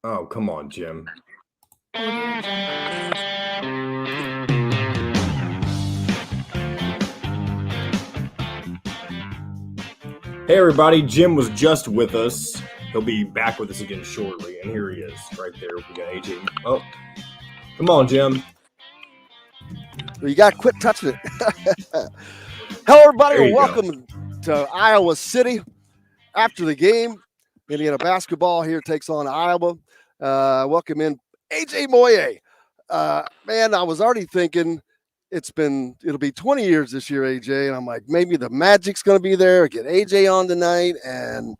Oh, come on, Jim. Hey, everybody. Jim was just with us. He'll be back with us again shortly. And here he is, right there. We got AJ. Oh, come on, Jim. You got to quit touching it. Hello, everybody, There and you go. welcome to Iowa City. After the game, Indiana basketball here takes on Iowa. Welcome in AJ Moye. Man, I was already thinking it'll be 20 years this year, AJ, and I'm like, maybe the Magic's going to be there. Get AJ on tonight, and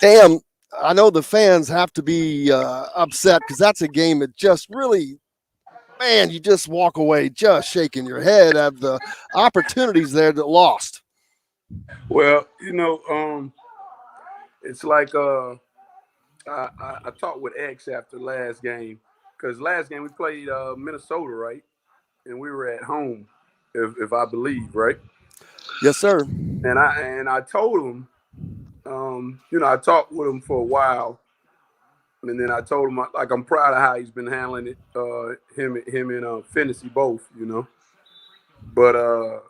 damn, I know the fans have to be upset because that's a game that just really. Man, you just walk away just shaking your head at the opportunities there that lost. Well, it's like I talked with X after last game because last game we played Minnesota, right? And we were at home, if I believe, right? Yes, sir. And I told him, I talked with him for a while, and then I told him like I'm proud of how he's been handling it, him and Fantasy both, But I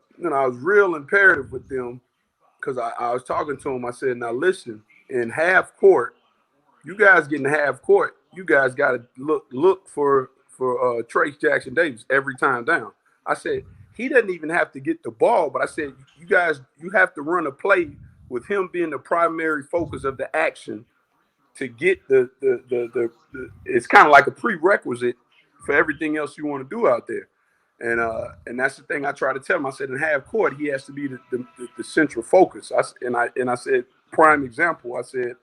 was real imperative with them because I was talking to him. I said, now listen, in half court, you guys getting half court, you guys got to look for Trace Jackson Davis every time down. I said he doesn't even have to get the ball, but I said you have to run a play with him being the primary focus of the action to get the it's kind of like a prerequisite for everything else you want to do out there. And that's the thing I try to tell him. I said in half court he has to be the central focus. I said prime example. I said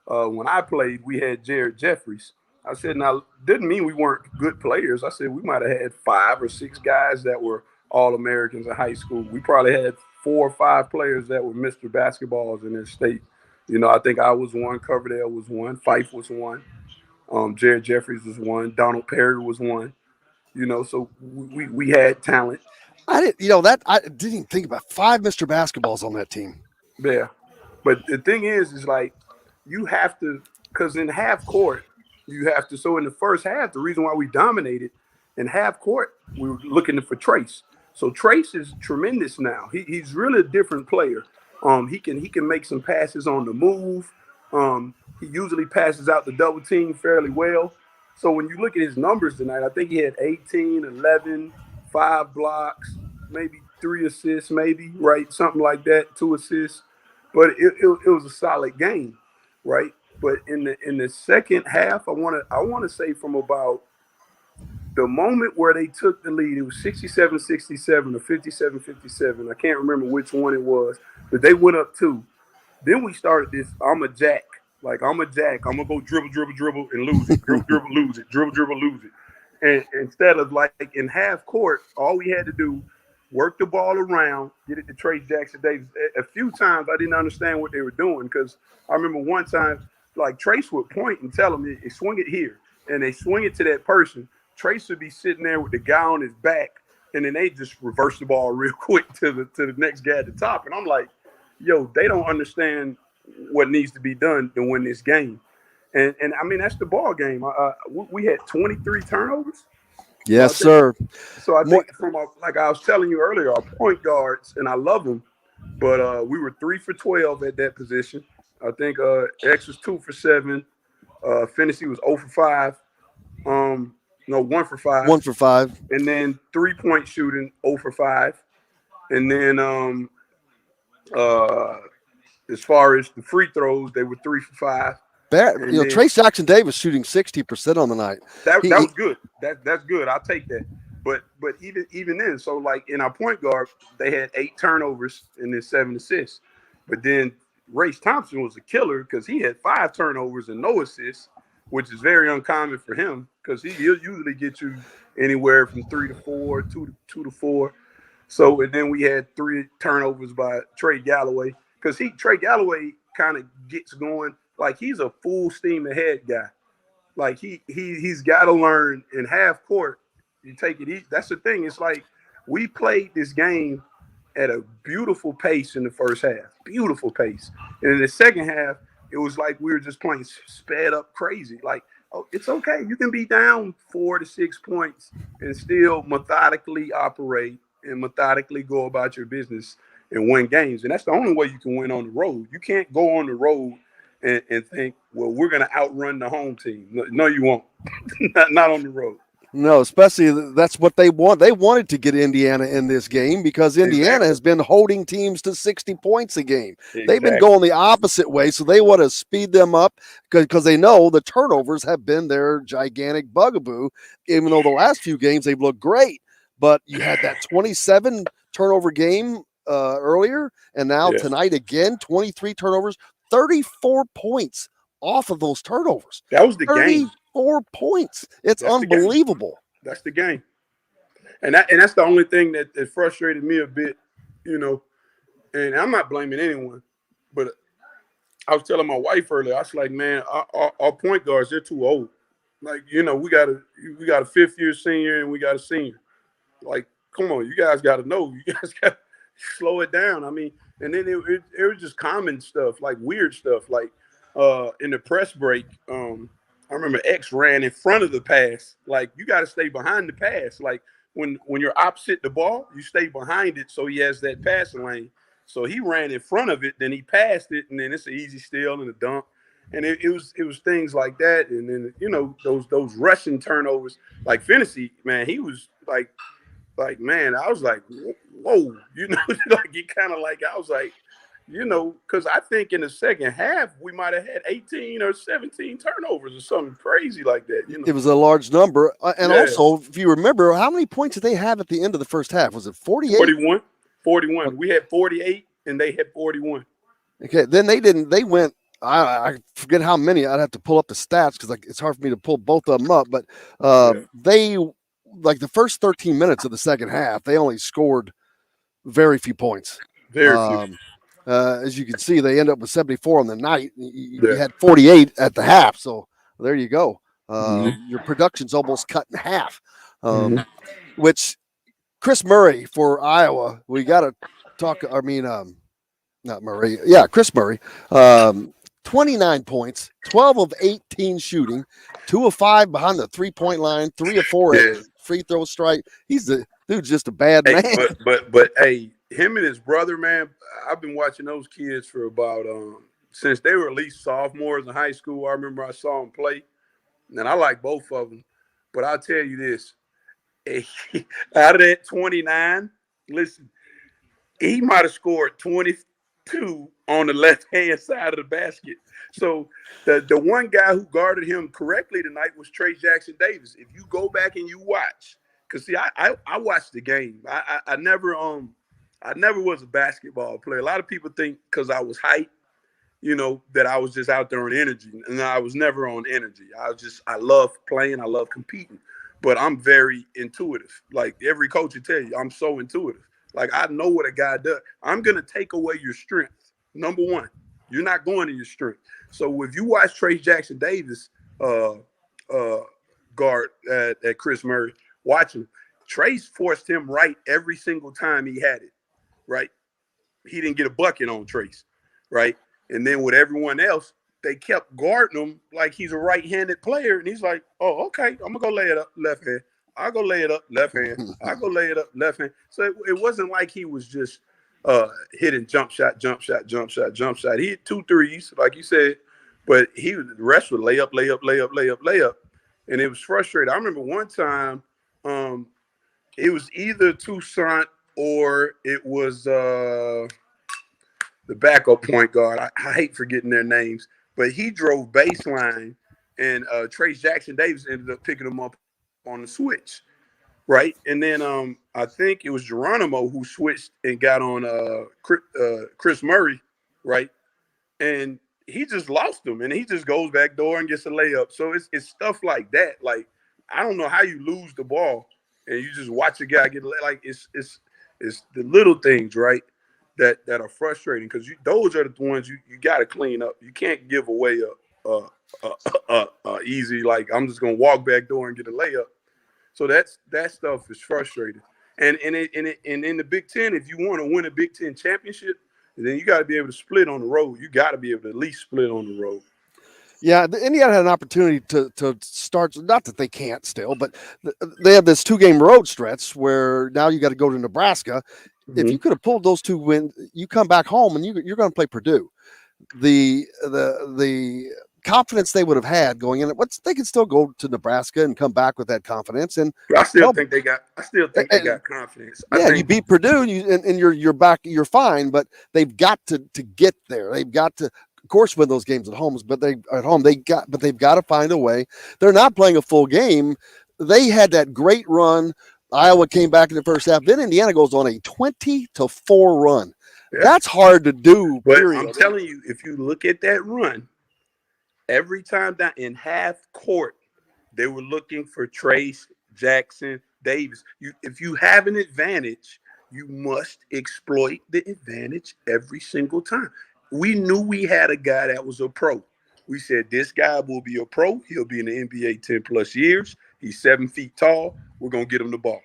when I played we had Jared Jeffries. I said now didn't mean we weren't good players. I said we might have had 5 or 6 guys that were all Americans in high school. We probably had 4 or 5 players that were Mr. Basketballs in their state. I think I was one. Coverdale was one. Fife was one. Jared Jeffries was one. Donald Perry was one. So we had talent. I didn't even think about 5 Mr. Basketballs on that team. Yeah. But the thing is like you have to, because in half court, you have to. So in the first half, the reason why we dominated in half court, we were looking for Trace. So Trace is tremendous now. He's really a different player. He can make some passes on the move. He usually passes out the double team fairly well. So when you look at his numbers tonight, I think he had 18, 11, 5 blocks, maybe 3 assists, maybe, right? Something like that, 2 assists. But it was a solid game, right? But in the second half, I wanna say from about the moment where they took the lead, it was 67-67 or 57-57. I can't remember which one it was, but they went up 2. Then we started this. I'm a jack. Like I'm a jack. I'm gonna go dribble, dribble, dribble, and lose it. Dribble, dribble, lose it. Dribble, dribble, lose it. And instead of like in half court, all we had to do work the ball around, get it to Trace Jackson Davis. A few times I didn't understand what they were doing because I remember one time like Trace would point and tell them, "Hey, swing it here," and they swing it to that person. Trace would be sitting there with the guy on his back, and then they just reverse the ball real quick to the next guy at the top. And I'm like, yo, they don't understand what needs to be done to win this game. And I mean that's the ball game. We had 23 turnovers. So I Yes, think sir. so. I Mo- think like I was telling you earlier, our point guards, and I love them, but we were 3 for 12 at that position. I think X was 2 for 7. Fantasy was 0 for 5. No, 1 for 5, 1 for 5. and then 3-point shooting 0 for 5, and then uh, as far as the free throws, they were 3 for 5. And then Trace Jackson Davis shooting 60% on the night. that He was good. That's good. I'll take that. But even then, so like in our point guard, they had 8 turnovers and then 7 assists. But then Race Thompson was a killer because he had 5 turnovers and no assists, which is very uncommon for him because he'll usually get you anywhere from 3 to 4, two to 4. So and then we had 3 turnovers by Trey Galloway because Trey Galloway kind of gets going like he's a full steam ahead guy. Like he's got to learn in half court. You take it easy. That's the thing. It's like we played this game at a beautiful pace in the first half, beautiful pace, and in the second half it was like we were just playing sped up crazy. Like, oh, it's okay. You can be down 4 to 6 points and still methodically operate and methodically go about your business and win games. And that's the only way you can win on the road. You can't go on the road and think, well, we're going to outrun the home team. No, you won't. not on the road. No, especially that's what they want. They wanted to get Indiana in this game because Indiana has been holding teams to 60 points a game. Exactly. They've been going the opposite way, so they want to speed them up because they know the turnovers have been their gigantic bugaboo. Even though the last few games they've looked great, but you had that 27 turnover game earlier, and now tonight again 23 turnovers, 34 points off of those turnovers. That was the game. 4 points. It's unbelievable. That's the game. And that's the only thing that frustrated me a bit, you know. And I'm not blaming anyone, but I was telling my wife earlier, I was like, man, our point guards, they're too old. Like, you know, we got a fifth-year senior and we got a senior. Like, come on, you guys got to know. You guys got to slow it down. I mean, and then it was just common stuff, like weird stuff. Like in the press break, I remember X ran in front of the pass. Like, you got to stay behind the pass. Like, when you're opposite the ball, you stay behind it so he has that passing lane. So he ran in front of it, then he passed it, and then it's an easy steal and a dunk. And it was things like that. And then, you know, those rushing turnovers, like Fantasy, man, he was like, man, I was like, whoa, you know, like it kind of like, I was like, you know, because I think in the second half, we might have had 18 or 17 turnovers or something crazy like that. You know? It was a large number. And also, if you remember, how many points did they have at the end of the first half? Was it 48? 41. We had 48 and they had 41. Okay, then they went, I forget how many. I'd have to pull up the stats because it's hard for me to pull both of them up. But they, like the first 13 minutes of the second half, they only scored very few points. Very few. As you can see, they end up with 74 on the night. You had 48 at the half, so there you go. Your production's almost cut in half. Which Chris Murray for Iowa, we got to talk. I mean, not Murray. Yeah, Chris Murray. 29 points, 12 of 18 shooting, 2 of 5 behind the 3-point line, 3 of 4 at free throw strike. He's the dude's just a bad man. But hey, him and his brother, man, I've been watching those kids for about since they were at least sophomores in high school. I remember I saw them play, and I like both of them. But I'll tell you this: out of that 29, listen, he might have scored 22 on the left-hand side of the basket. So the one guy who guarded him correctly tonight was Trey Jackson Davis. If you go back and you watch, because see, I watched the game. I never was a basketball player. A lot of people think because I was hype, you know, that I was just out there on energy. And I was never on energy. I love playing. I love competing. But I'm very intuitive. Like every coach will tell you, I'm so intuitive. Like I know what a guy does. I'm going to take away your strength. Number one, you're not going to your strength. So if you watch Trey Jackson Davis guard at Chris Murray, watch him. Trey's forced him right every single time he had it. Right, he didn't get a bucket on Trace, right? And then with everyone else, they kept guarding him like he's a right-handed player, and he's like, "Oh, okay, I'm gonna go lay it up left hand. I'll go lay it up left hand. I'll go lay it up left hand." So it wasn't like he was just hitting jump shot. He hit 2 threes, like you said, but the rest would lay up, and it was frustrating. I remember one time, it was either Toussaint or it was the backup point guard. I hate forgetting their names, but he drove baseline, and Trace Jackson Davis ended up picking him up on the switch, right? And then I think it was Geronimo who switched and got on Chris Murray, right? And he just lost him, and he just goes back door and gets a layup. So it's stuff like that. Like I don't know how you lose the ball and you just watch a guy get like it's the little things, right, that are frustrating because those are the ones you got to clean up. You can't give away a easy like I'm just gonna walk back door and get a layup. So that stuff is frustrating. And in the Big Ten, if you want to win a Big Ten championship, And then you got to be able to split on the road. You got to be able to at least split on the road. Yeah, Indiana had an opportunity to start. Not that they can't still, but they have this 2-game road stretch where now you got to go to Nebraska. If you could have pulled those 2 wins, you come back home and you're going to play Purdue. The confidence they would have had going in, they could still go to Nebraska and come back with that confidence. And I still think they got confidence. Yeah, you beat Purdue and you're back. You're fine, but they've got to get there. They've got to, of course, win those games at home. But they've got to find a way. They're not playing a full game. They had that great run. Iowa came back in the first half. Then Indiana goes on a 20-4 run. Yeah. That's hard to do. But period. I'm telling you, if you look at that run, every time down in half court, they were looking for Trace, Jackson, Davis. If you have an advantage, you must exploit the advantage every single time. We knew we had a guy that was a pro. We said, this guy will be a pro. He'll be in the NBA 10 plus years. He's 7 feet tall. We're going to get him the ball.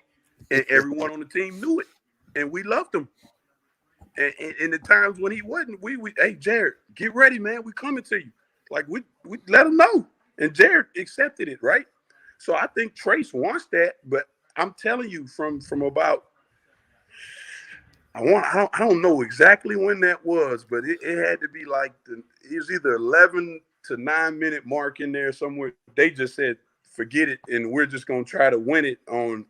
And everyone on the team knew it. And we loved him. And in the times when he wasn't, we hey, Jared, get ready, man. We coming to you. Like, we let him know. And Jared accepted it, right? So I think Trace wants that. But I'm telling you, from about, I don't know exactly when that was, but it had to be like it was either 11 to 9 minute mark in there somewhere. They just said, forget it, and we're just gonna try to win it on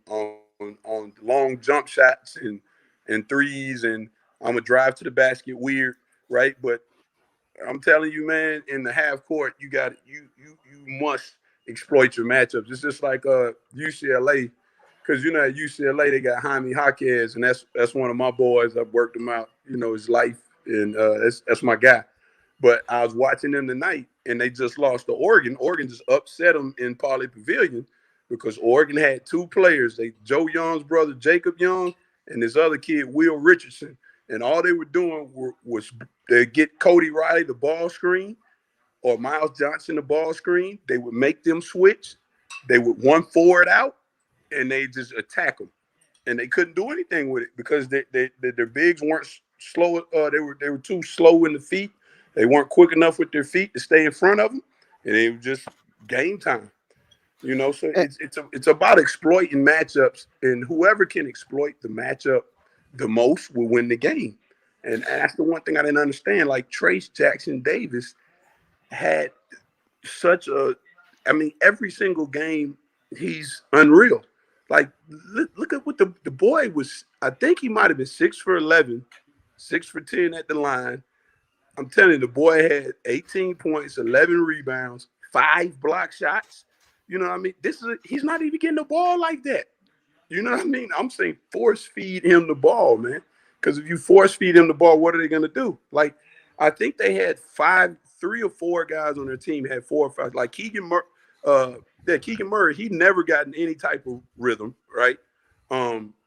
long jump shots and threes, and I'm gonna drive to the basket weird, right? But I'm telling you, man, in the half court, you must exploit your matchups. It's just like UCLA. Because, at UCLA, they got Jaime Jaquez, and that's one of my boys. I've worked him out, his life, and that's my guy. But I was watching them tonight, and they just lost to Oregon. Oregon just upset them in Pauley Pavilion because Oregon had 2 players. Joe Young's brother, Jacob Young, and this other kid, Will Richardson. And all they were doing was they get Cody Riley the ball screen or Miles Johnson the ball screen. They would make them switch. They would one forward out. And they just attack them, and they couldn't do anything with it because their bigs weren't slow. They were too slow in the feet. They weren't quick enough with their feet to stay in front of them, and it was just game time. So it's about exploiting matchups, and whoever can exploit the matchup the most will win the game. And that's the one thing I didn't understand. Like Trace Jackson Davis had such every single game he's unreal. Like, look at what the boy was. I think he might have been 6 for 11, 6 for 10 at the line. I'm telling you, the boy had 18 points, 11 rebounds, 5 block shots. You know what I mean? He's not even getting the ball like that. You know what I mean? I'm saying force feed him the ball, man. Because if you force feed him the ball, what are they going to do? Like, I think they had 3 or 4 guys on their team had 4 or 5. Like Keegan Murray, he never gotten any type of rhythm, right? The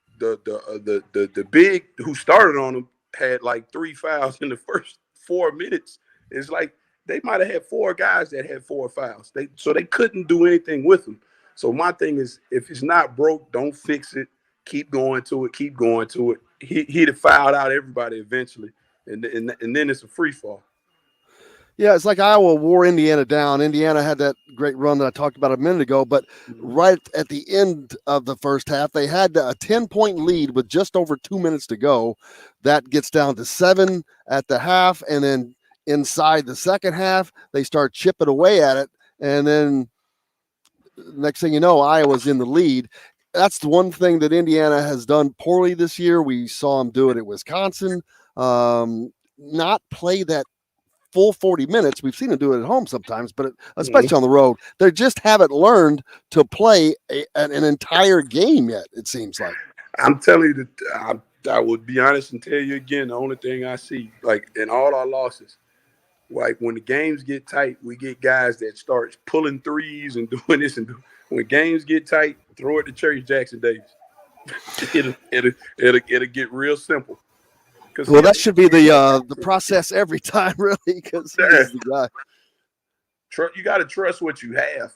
big who started on him had like 3 fouls in the first 4 minutes. It's like they might have had 4 guys that had 4 fouls. So they couldn't do anything with him. So my thing is, if it's not broke, don't fix it. Keep going to it. Keep going to it. He'd have fouled out everybody eventually, and then it's a free fall. Yeah, it's like Iowa wore Indiana down. Indiana had that great run that I talked about a minute ago, but right at the end of the first half, they had a 10-point lead with just over 2 minutes to go. That gets down to 7 at the half, and then inside the second half, they start chipping away at it, and then next thing you know, Iowa's in the lead. That's the one thing that Indiana has done poorly this year. We saw them do it at Wisconsin, not play that full 40 minutes. We've seen them do it at home sometimes, but especially on the road, they just haven't learned to play an entire game yet, it seems like. I'm telling you that I would be honest and tell you again, the only thing I see, like in all our losses, like when the games get tight, we get guys that start pulling threes and doing this. When games get tight, throw it to Trace Jackson Davis. It'll get real simple. Well, that should be the process every time, really, because he's the guy. You got to trust what you have,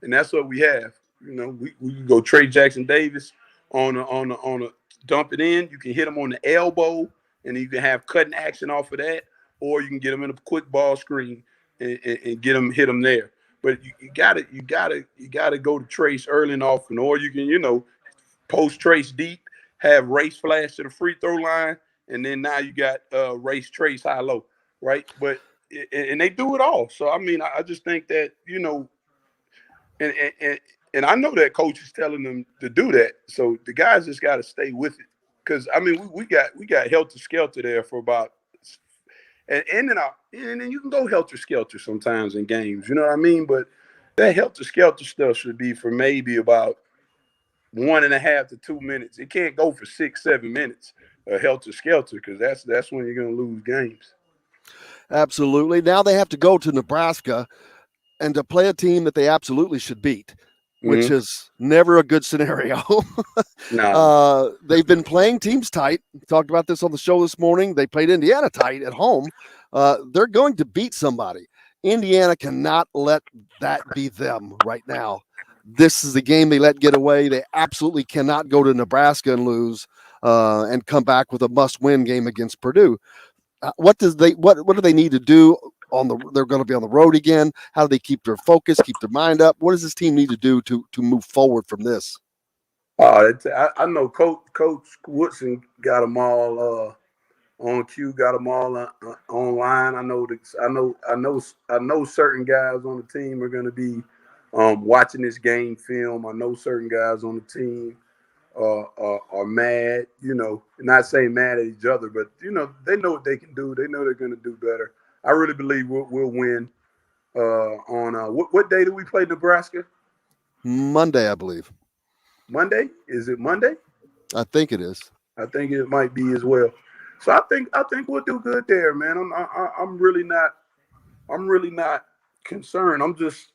and that's what we have. We can go Trace Jackson Davis on a dump it in. You can hit him on the elbow and you can have cutting action off of that, or you can get them in a quick ball screen and get them hit them there. But you gotta go to trace early and often, or you can post trace deep, have race flash to the free throw line, and then now you got race trace high low, right? But and they do it all. So I mean, I just think that and and and I know that coach is telling them to do that. So the guys just got to stay with it. Because I mean, we got helter skelter there for about, and then you can go helter skelter sometimes in games. You know what I mean? But that helter skelter stuff should be for maybe about 1.5 to 2 minutes. It can't go for 6, 7 minutes. Helter skelter, because that's when you're going to lose games. Absolutely. Now they have to go to Nebraska and to play a team that they absolutely should beat, which is never a good scenario. No. They've been playing teams tight. We talked about this on the show this morning. They played Indiana tight at home. They're going to beat somebody. Indiana cannot let that be them right now. This is the game they let get away. They absolutely cannot go to Nebraska and lose and come back with a must-win game against Purdue. What do they need to do? They're going to be on the road again. How do they keep their focus, keep their mind up? What does this team need to do to move forward from this? I know Coach Woodson got them all on cue, got them all online. I know certain guys on the team are going to be watching this game film. I know certain guys on the team are mad, not saying mad at each other, but they know what they can do. They know they're going to do better. I really believe we'll win on what day do we play Nebraska? Monday, I believe. Monday? Is it Monday? I think it is. I think it might be as well. So I think we'll do good there, man. I'm really not concerned. I'm just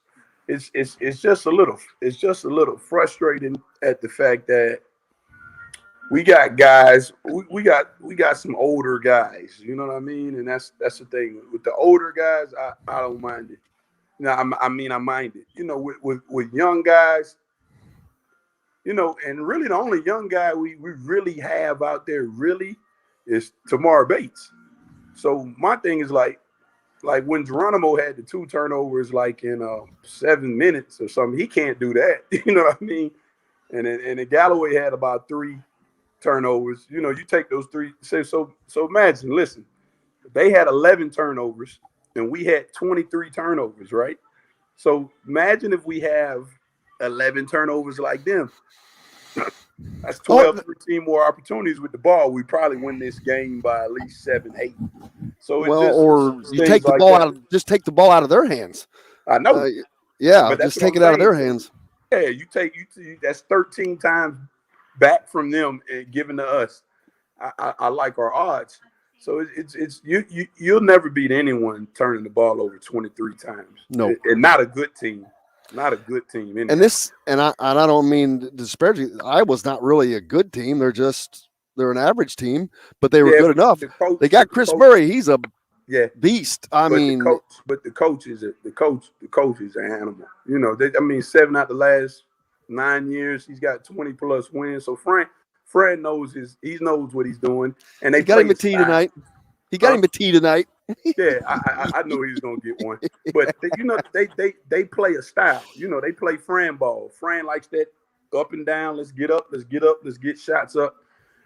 it's just a little frustrating at the fact that we got guys, we got some older guys, you know what I mean? And that's the thing. With the older guys, I don't mind it. I mind it. With young guys, and really the only young guy we really have out there really is Tamar Bates. So my thing is like when Geronimo had the 2 turnovers like in 7 minutes or something, he can't do that. You know what I mean? And then Galloway had about 3 turnovers. You take those 3. So imagine, listen, they had 11 turnovers and we had 23 turnovers, right? So imagine if we have 11 turnovers like them. That's 12, 13 more opportunities with the ball. We probably win this game by at least 7, 8. So you take the ball just take the ball out of their hands. I know. Just take it out of their hands. Yeah, you that's 13 times back from them and given to us. I like our odds. So it's you'll never beat anyone turning the ball over 23 times. No, and not a good team. Not a good team. Anyway. And I don't mean to disparage. Iowa's not really a good team. They're an average team, but they were good enough. They got Chris Murray. He's a beast. The coach is an animal. 7 out the last 9 years, he's got 20+ wins. So Fran knows what he's doing, and they got him a tee tonight. He got him a tee tonight. Yeah, I know he's gonna get one. But they play a style. They play Fran ball. Fran likes that up and down. Let's get up. Let's get shots up.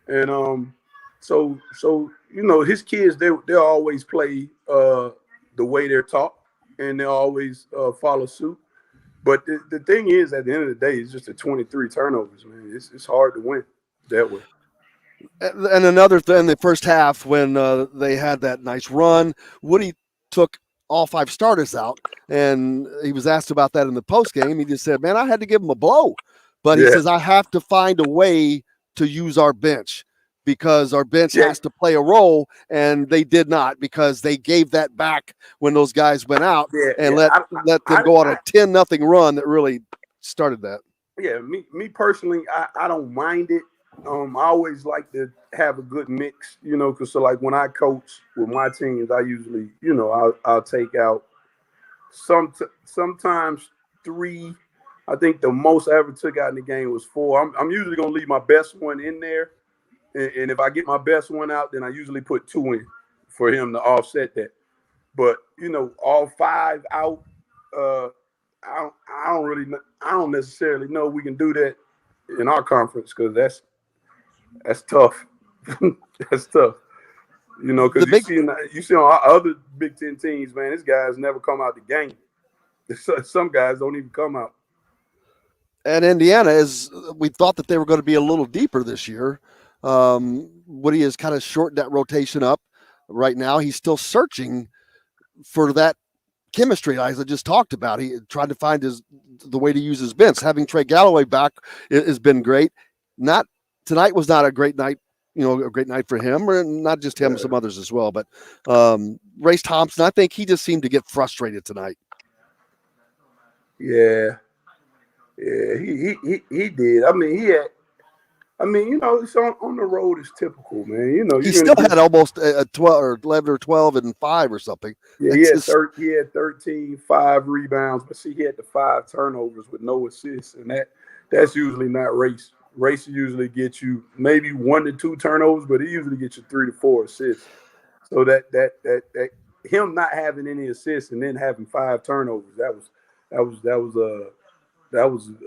And so his kids they'll always play the way they're taught, and they'll always follow suit. But the thing is, at the end of the day, it's just a 23 turnovers, man. It's hard to win that way. And another thing, the first half when they had that nice run, Woody took all 5 starters out, and he was asked about that in the postgame. He just said, "Man, I had to give him a blow," but he says, "I have to find a way to use our bench because our bench has to play a role," and they did not because they gave that back when those guys went out and let them go on a 10-0 run that really started that. Yeah, me personally, I don't mind it. I always like to have a good mix, because so like when I coach with my teams, I usually, I'll take out sometimes 3. I think the most I ever took out in the game was 4. I'm usually gonna leave my best one in there, And if I get my best one out, then I usually put 2 in for him to offset that. But all 5 out, I don't necessarily know we can do that in our conference because that's tough. That's tough. Because you see on our other Big Ten teams, man, these guys never come out the game. Some guys don't even come out. And Indiana we thought that they were going to be a little deeper this year. Woody has kind of shortened that rotation up right now. He's still searching for that chemistry as I just talked about. He tried to find the way to use his bench. Having Trey Galloway back has been great. Tonight was not a great night, a great night for him, or not just him, some others as well. But Race Thompson, I think he just seemed to get frustrated tonight. Yeah, he did. I mean, it's on the road is typical, man. He still had almost a 12 or 11 or 12 and 5 or something. Yeah, he had 13, 5 rebounds, but see, he had the 5 turnovers with no assists, and that's usually not Race. Race usually gets you maybe 1 to 2 turnovers, but he usually gets you 3 to 4 assists. So that him not having any assists and then having 5 turnovers, that was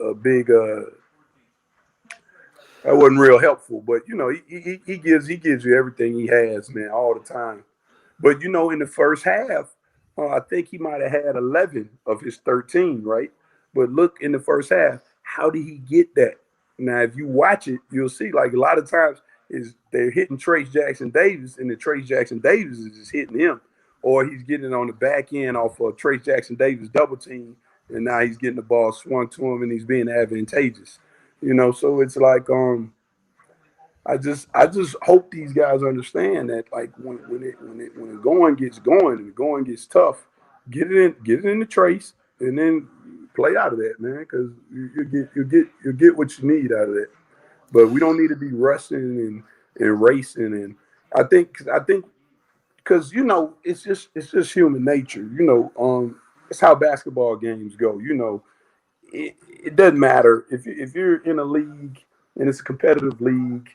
a big that wasn't real helpful. But he gives you everything he has, man, all the time. But in the first half, I think he might have had 11 of his 13, right? But look, in the first half, how did he get that? Now, if you watch it, you'll see like a lot of times they're hitting Trace Jackson Davis, and the Trace Jackson Davis is just hitting him, or he's getting it on the back end off of Trace Jackson Davis double team, and now he's getting the ball swung to him, and he's being advantageous. So it's like I just hope these guys understand that, like, when the going gets going and the going gets tough, get it in the trace and then play out of that, man, because you get what you need out of that. But we don't need to be rushing and racing, and I think because it's just human nature. It's how basketball games go. It doesn't matter if you're in a league and it's a competitive league.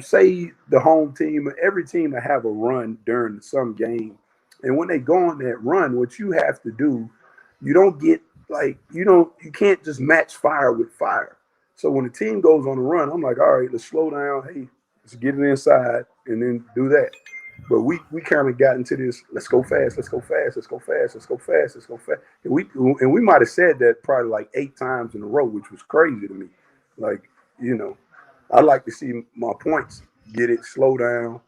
Say the home team, every team that have a run during some game, and when they go on that run, what you have to do, you can't just match fire with fire. So when the team goes on a run, I'm like, all right, let's slow down. Hey, let's get it inside and then do that. But we kind of got into this. Let's go fast. Let's go fast. Let's go fast. Let's go fast. Let's go fast. And we might have said that probably like 8 times in a row, which was crazy to me. Like, I like to see my points get it slow down.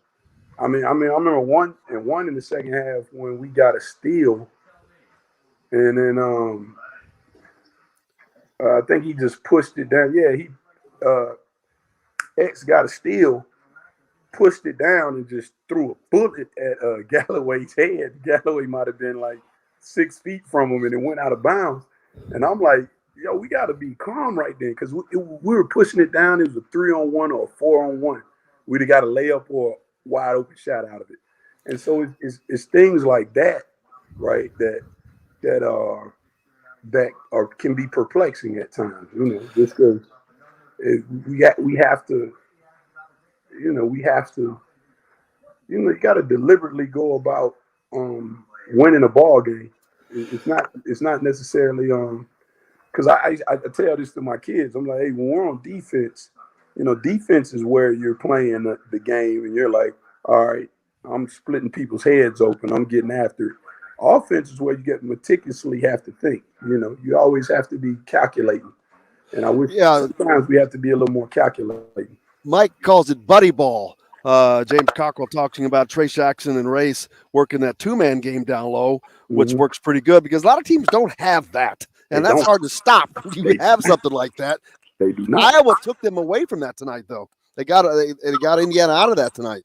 I remember one in the second half when we got a steal, and then I think he just pushed it down. Yeah, he X got a steal, pushed it down, and just threw a bullet at Galloway's head. Galloway might have been like 6 feet from him, and it went out of bounds. And I'm like, yo, we got to be calm right then, because we were pushing it down. It was a 3-on-1 or a 4-on-1. We'd have got a layup or a wide open shot out of it. And so it's things like that, right? That can be perplexing at times. Just because we have to. You got to deliberately go about winning a ball game. It's not necessarily because I tell this to my kids. I'm like, hey, when we're on defense, defense is where you're playing the game, and you're like, all right, I'm splitting people's heads open. I'm getting after it. Offense is where you get meticulously have to think. You always have to be calculating, and I wish sometimes we have to be a little more calculating. Mike calls it buddy ball. James Cockrell talking about Trace Jackson and Race working that 2-man game down low, which works pretty good because a lot of teams don't have that. And that's hard to stop when you have something like that. They do not. Iowa took them away from that tonight, though. They got Indiana out of that tonight.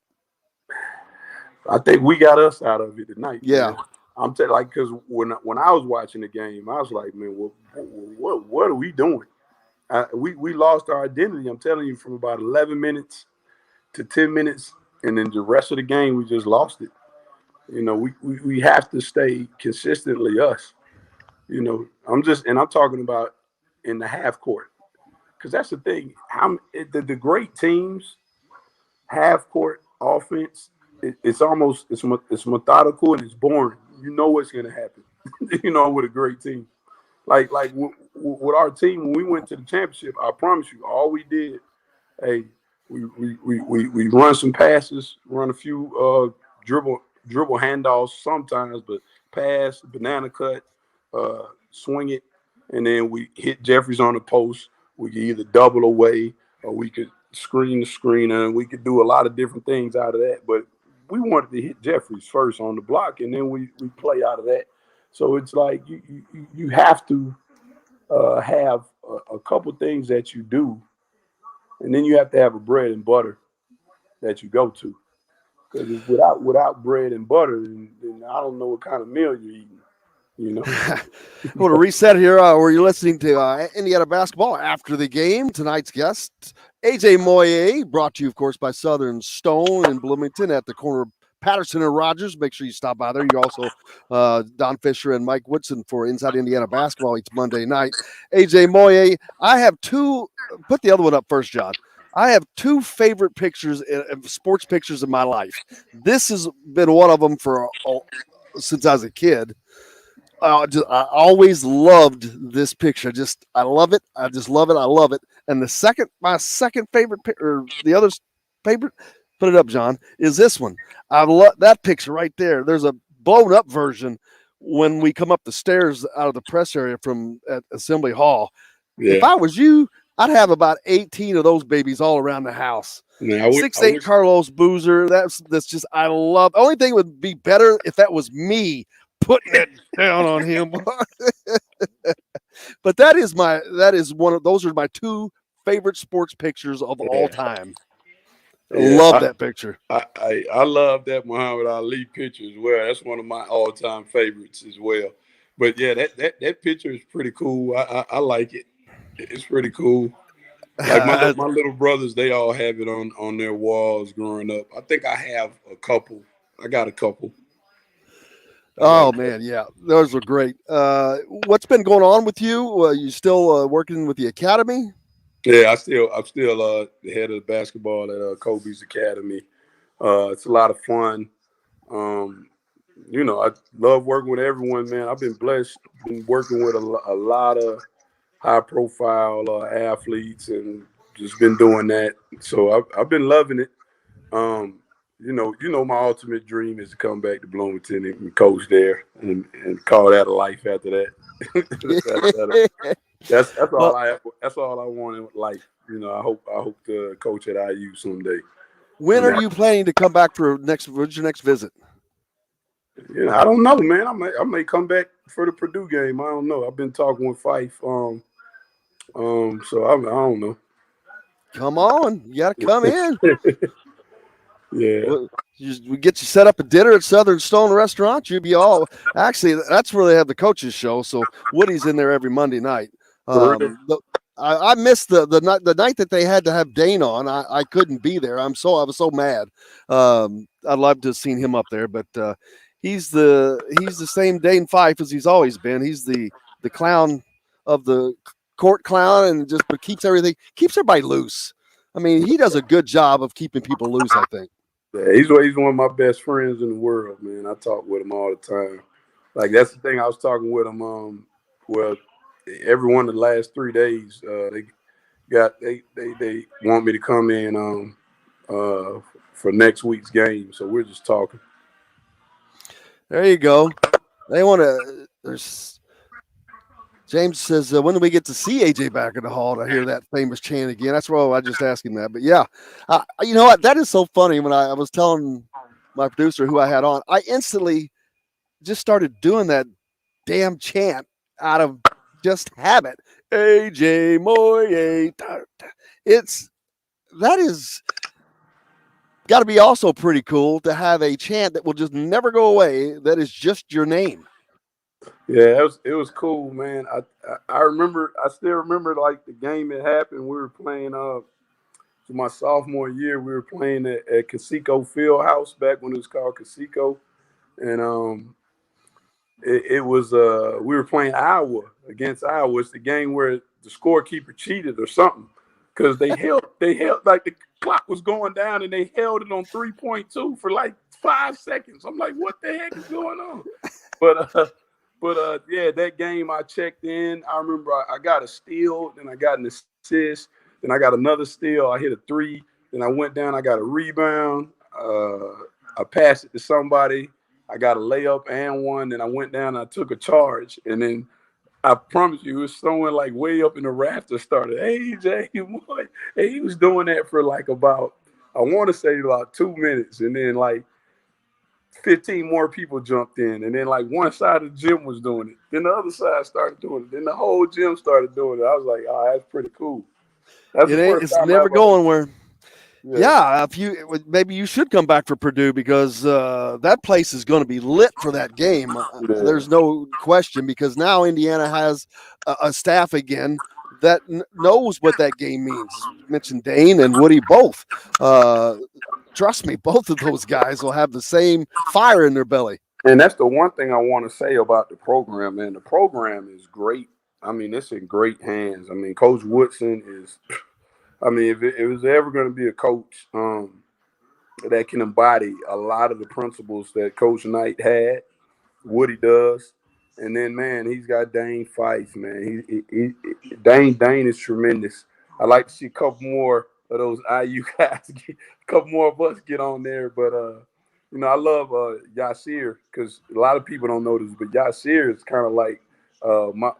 I think we got us out of it tonight. Yeah. Man. I'm telling you, because when I was watching the game, I was like, man, what are we doing? We lost our identity. I'm telling you, from about 11 minutes to 10 minutes, and then the rest of the game, we just lost it. We have to stay consistently us. I'm talking about in the half court, because that's the thing. The great teams, half court offense, it's almost it's methodical and it's boring. You know what's going to happen. With a great team, like with our team when we went to the championship, I promise you, all we did, hey, we run some passes, run a few dribble handoffs sometimes, but pass, banana cut, swing it, and then we hit Jeffries on the post. We could either double away or we could screen the screener, and we could do a lot of different things out of that. But we wanted to hit Jeffries first on the block, and then we play out of that. So it's like you have to have a couple things that you do, and then you have to have a bread and butter that you go to. Because without bread and butter, then I don't know what kind of meal you're eating. I want to reset here where you're listening to Indiana basketball after the game. Tonight's guest, AJ Moye, brought to you, of course, by Southern Stone in Bloomington at the corner of Patterson and Rogers. Make sure you stop by there. You're also Don Fisher and Mike Woodson for Inside Indiana Basketball each Monday night. AJ Moye, I have two. Put the other one up first, John. I have two favorite pictures, sports pictures in my life. This has been one of them since I was a kid. I always loved this picture. I love it. I just love it. I love it. And my second favorite, or the other's favorite, put it up, John, is this one. I love that picture right there. There's a blown up version when we come up the stairs out of the press area at Assembly Hall. Yeah. If I was you, I'd have about 18 of those babies all around the house. 6'8" Carlos Boozer. That's just, I love. The only thing would be better if that was me putting it down on him. But those are my two favorite sports pictures of all time. Love that picture. I love that Muhammad Ali picture as well. That's one of my all-time favorites as well. But yeah, that picture is pretty cool. I like it. It's pretty cool. Like my little brothers, they all have it on their walls growing up. I think I have a couple. I got a couple. Oh man, yeah, those were great. What's been going on with you? You still working with the academy? Yeah, I'm still the head of the basketball at Kobe's Academy. It's a lot of fun. I love working with everyone, man. I've been blessed. Been working with a lot of high-profile athletes, and just been doing that. So I've been loving it. My ultimate dream is to come back to Bloomington and coach there and call that a life after that. That's all I have. That's all I want in life. I hope to coach at IU someday. When are you planning to come back when's your next visit? I don't know, man. I may come back for the Purdue game. I don't know. I've been talking with Fife. So I don't know. Come on, you got to come in. Yeah. We get you set up a dinner at Southern Stone Restaurant. You'll be all. Actually, that's where they have the coaches show. So Woody's in there every Monday night. I missed the night that they had to have Dane on. I couldn't be there. I was so mad. I'd love to have seen him up there, but he's the same Dane Fife as he's always been. He's the clown of the court clown, and keeps everybody loose. I mean, he does a good job of keeping people loose, I think. Yeah, he's one of my best friends in the world, man. I talk with him all the time. Like, that's the thing. I was talking with him. Every one of the last 3 days, they want me to come in for next week's game. So we're just talking. There you go. They want to. James says, when do we get to see AJ back in the hall to hear that famous chant again? That's why I just asked him that. But yeah, you know what? That is so funny. When I was telling my producer who I had on, I instantly just started doing that damn chant out of just habit. AJ Moye. That is got to be also pretty cool to have a chant that will just never go away. That is just your name. Yeah, it was cool, man. I still remember like the game that happened. We were playing my sophomore year. We were playing at Casico Fieldhouse back when it was called Casico, and it was we were playing Iowa against Iowa. It's the game where the scorekeeper cheated or something because they held like clock was going down and they held it on 3.2 for like 5 seconds. I'm like, what the heck is going on? But yeah, that game I checked in. I remember I got a steal, then I got an assist, then I got another steal. I hit a 3, then I went down. I got a rebound. I passed it to somebody. I got a layup and one. Then I went down. I took a charge, and then I promise you, it was someone like way up in the rafters started. Hey, Jay, boy, hey, he was doing that for like about, I want to say about 2 minutes, and then like 15 more people jumped in, and then like one side of the gym was doing it, then the other side started doing it, then the whole gym started doing it. I was like, oh, that's pretty cool. That's the first It's time never going where. Yeah. If maybe you should come back for Purdue because that place is going to be lit for that game. There's no question because now Indiana has a staff again that knows what that game means. You mentioned Dane and Woody both. Trust me, both of those guys will have the same fire in their belly. And that's the one thing I want to say about the program, man. The program is great. I mean, it's in great hands. I mean, Coach Woodson is – I mean, if it was ever going to be a coach that can embody a lot of the principles that Coach Knight had, Woody does. And then, man, he's got Dane Fife, man. Dane is tremendous. I like to see a couple more of those IU guys, a couple more of us get on there. But, you know, I love Yasir because a lot of people don't know this, but Yasir is kind of like my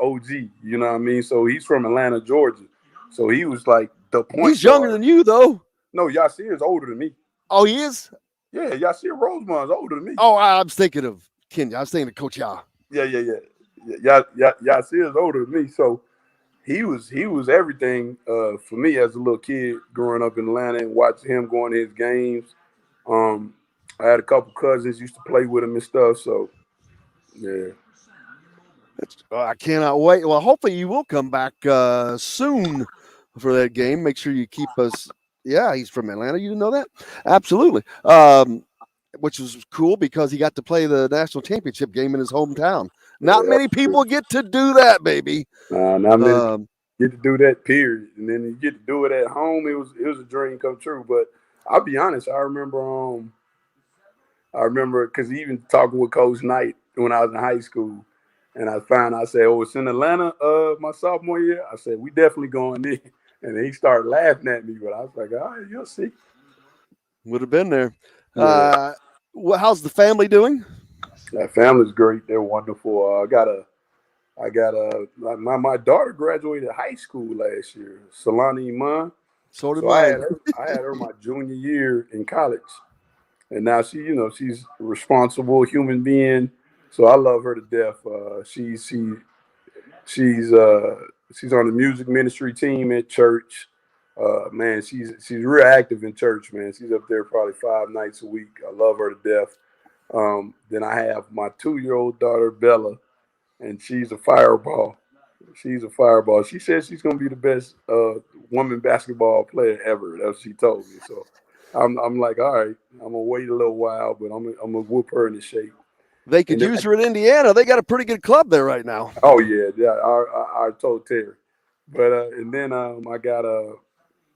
OG, you know what I mean? So he's from Atlanta, Georgia. So he was like the point. He's younger than you, though. No, Yasir is older than me. Oh, he is? Yeah, Yasir Rosemont is older than me. Oh, I was thinking of Kenya. I was thinking of Coach Ya. Yeah. Yasir is older than me. So he was everything for me as a little kid growing up in Atlanta and watching him going to his games. I had a couple cousins used to play with him and stuff. So, yeah. I cannot wait. Well, hopefully you will come back soon for that game. Make sure you keep us. Yeah, he's from Atlanta. You didn't know that? Absolutely. Which was cool because he got to play the national championship game in his hometown. Not many people get to do that, baby. Not many get to do that, period. And then you get to do it at home. It was a dream come true. But I'll be honest, I remember because even talking with Coach Knight when I was in high school. And I said, oh, it's in Atlanta my sophomore year. I said, we definitely going in. And then he started laughing at me, but I was like, all right, you'll see. Would have been there. Yeah. How's the family doing? That family's great. They're wonderful. My daughter graduated high school last year, Solani Iman. So did mine. I had her my junior year in college. And now she's a responsible human being. So I love her to death. She's on the music ministry team at church. Man, she's real active in church, man. She's up there probably 5 nights a week. I love her to death. Then I have my 2-year-old daughter, Bella, and she's a fireball. She says she's going to be the best woman basketball player ever. That's what she told me. So I'm like, all right, I'm going to wait a little while, but I'm going to whoop her into shape. They could use her in Indiana. They got a pretty good club there right now. Oh yeah. I told Terry, but and then I got a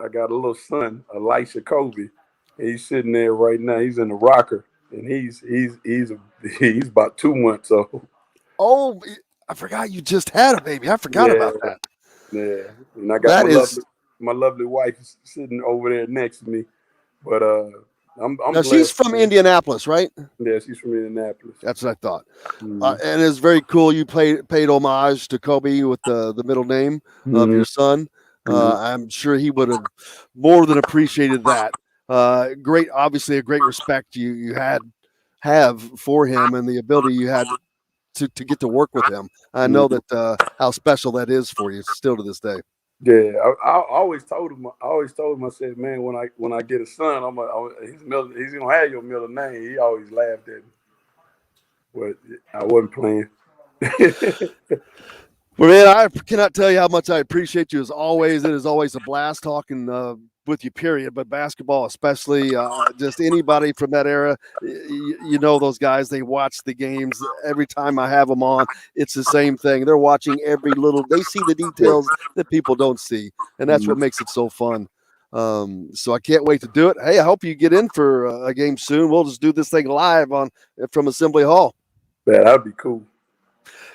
little son, Elisha Kobe. He's sitting there right now. He's in the rocker, and he's about 2 months old. Oh, I forgot you just had a baby. I forgot about that. Yeah, and I got my lovely wife sitting over there next to me, but now she's from Indianapolis, right? Yeah, she's from Indianapolis. That's what I thought. Mm-hmm. And it's very cool. You paid homage to Kobe with the middle name of your son. I'm sure he would have more than appreciated that. Obviously a great respect you have for him and the ability you had to get to work with him. I know that how special that is for you still to this day. Yeah, I always told him. I said, man, when I get a son, he's gonna have your middle name. He always laughed at me, but I wasn't playing. Well, man, I cannot tell you how much I appreciate you as always. It is always a blast talking with you, period. But basketball, especially, just anybody from that era, you know those guys. They watch the games every time I have them on. It's the same thing. They're watching every little. They see the details that people don't see, and that's what makes it so fun. So I can't wait to do it. Hey, I hope you get in for a game soon. We'll just do this thing live from Assembly Hall. Man, that'd be cool.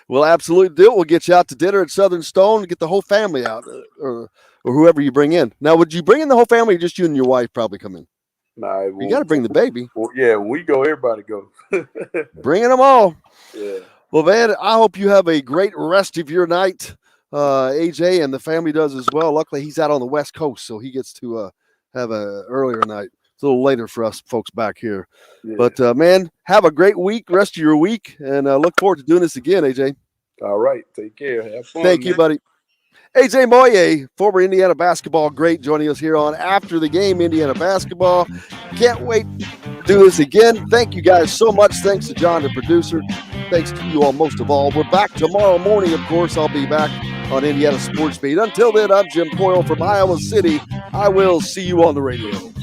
We'll absolutely do it. We'll get you out to dinner at Southern Stone and get the whole family out, or whoever you bring in. Now, would you bring in the whole family, or just you and your wife probably come in? Nah, You got to bring the baby. Well, yeah, when we go, everybody goes. Bringing them all. Yeah. Well, man, I hope you have a great rest of your night. AJ and the family does as well. Luckily, he's out on the West Coast, so he gets to have a earlier night. It's a little later for us folks back here. Yeah. But, man, have a great week, rest of your week, and look forward to doing this again, AJ. All right. Take care. Have fun. Thank you, buddy. AJ Moye, former Indiana basketball great, joining us here on After the Game Indiana Basketball. Can't wait to do this again. Thank you guys so much. Thanks to John, the producer. Thanks to you all most of all. We're back tomorrow morning, of course. I'll be back on Indiana Sports Beat. Until then, I'm Jim Coyle from Iowa City. I will see you on the radio.